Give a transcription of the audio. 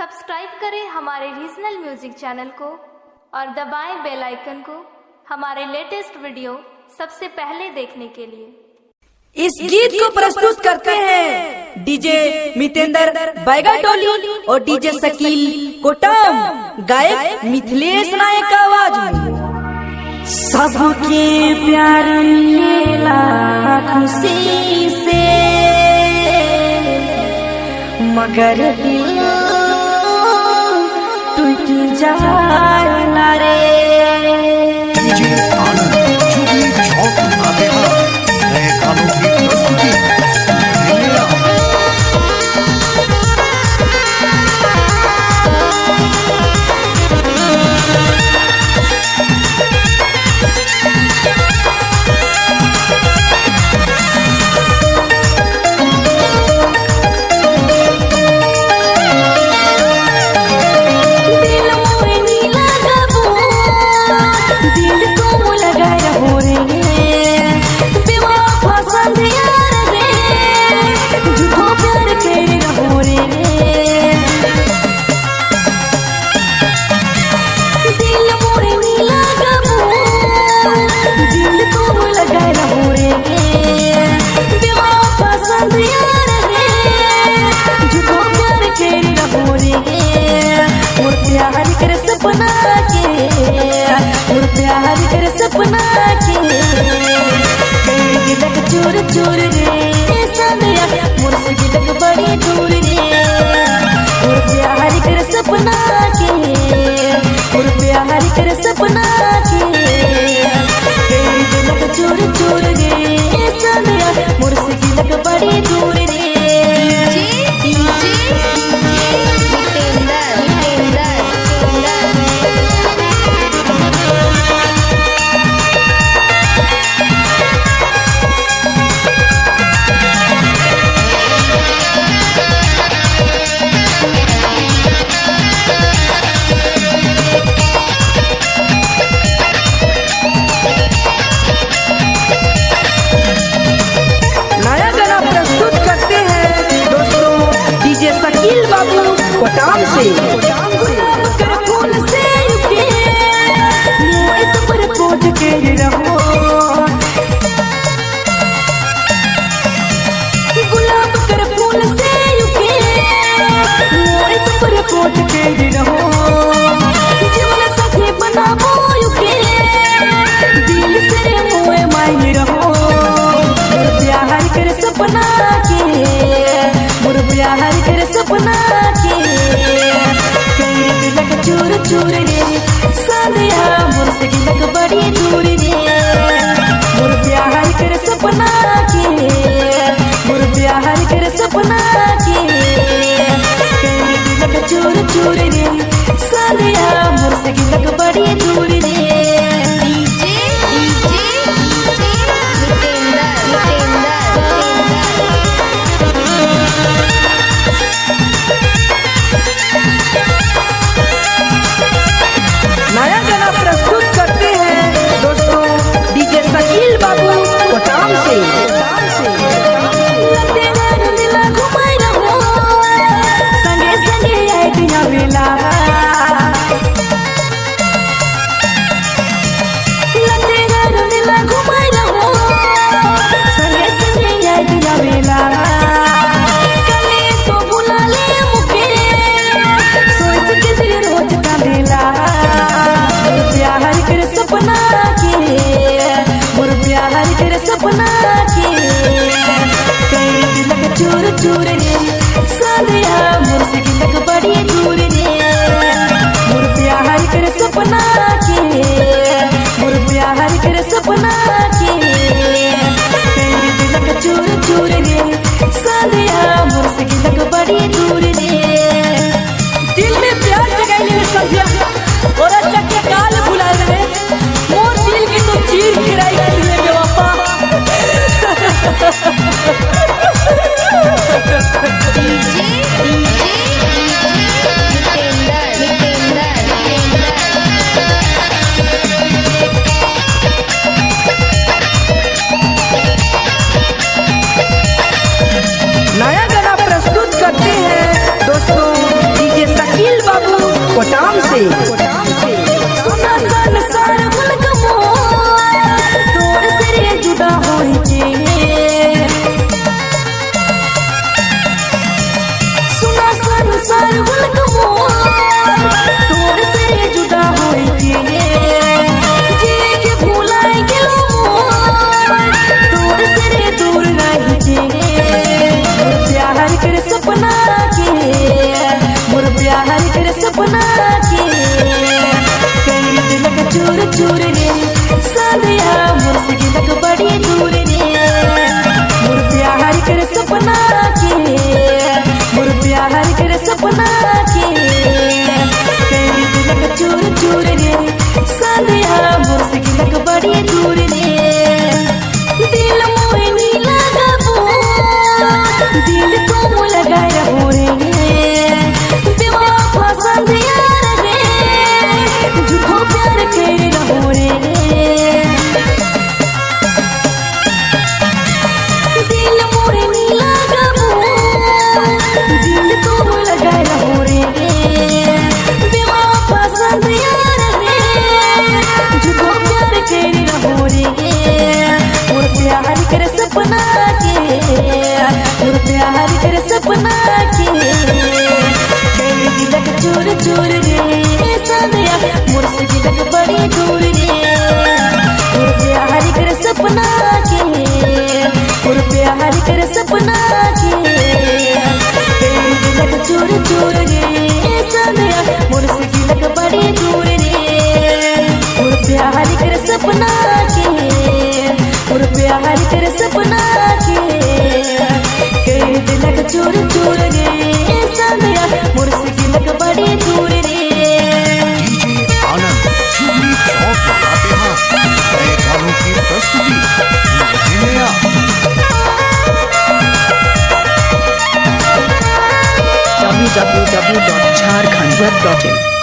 Subscribe करें हमारे regional music channel को और दबाएं बेल आइकन को हमारे लेटेस्ट वीडियो सबसे पहले देखने के लिए। इस गीत को प्रस्तुत करते हैं डीजे मितेंद्र बैगाटोली और डीजे शकील कोटम, गायक मिथिलेश नायक आवाज में। सबके प्यार मिलेला खुशी से, मगर दिल टूट जाला रे। चोर चोर रे सनिया मोर से गिलक बड़ी दूर रे, और प्यार कर सपना के, और प्यार कर सपना के। गिलक चोर चोर रे सनिया मोर से गिलक बड़ी दूर रे। कोटाम से गुलाब फूल से युके मोए तो पर पोज के रहो, गुलाब कर फूल से युके मोए तो पर पोज के रहो। जीवन साथी बनाबो युके दिल से मोए मांग रहो, मोर प्यार कर सपना के, मोर प्यार कर सपना के। चोर चोर रे सादिया मोर से गिलक बड़ी दूर रे, मोर प्यार कर सपना के, मोर प्यार कर सपना के। गिलक चोर चोर रे सादिया मोर से गिलक बड़ी दूर रे। नया गाना प्रस्तुत करते हैं दोस्तों डीजे शकील बाबू कोटाम से। संगे संगे आए बिना बेला, संगे संगे आए बिना बेला। कले तो बुला ले मुके सोच के दिल रोज का बेला। प्यार कर सपना के, मोर प्यार कर सपना के। गिलक चोर चोर रे सादिया मोर से गिलक बड़ी दूर रे, मोर प्यार कर सपना के, मोर प्यार कर सपना के। गिलक चोर चोर रे सादिया मोर से गिलक बड़ी दूर रे। दिल में प्यार जगाने में समझा और अच्छा के काल बुला रहे, मोर दिल की तो चीर गिराई कर दिले बेवफा। चूर रे सादिया मोर से गिलक बड़ी दूर रे मोर प्यार कर सपना के मोर प्यार कर सपना के कई गिलक चूर चूर रे सादिया मोर से गिलक बड़ी दूर रे दिल मोहे नी लगाबो दिल को मु लगा रहो रे बेवफा संदिया रे झूठो प्यार कर रहो रे दिल मोहे नी लगाबो दिल को मु लगा रहो रे बेवफा संदिया रे झूठो प्यार कर रहो रे मोर प्यार कर सपना के मोर प्यार कर सपना के कई गिलक चूर चूर रे सादिया मोर से गिलक बड़ी दूर रे मोर प्यार कर सपना के मोर प्यार कर सपना के कई गिलक चूर चूर रे सादिया मोर से गिलक बड़ी दूर रे मोर प्यार कर सपना के मोर प्यार कर सपना के कई दिलक चूर चूर रे सादिया मोर से गिलक बड़ी दूर रे डीजे आनंद चुगली चौक लगाते हैं नए गानों की प्रस्तुति सुन रहे हैं आप। www.jharkhandweb.in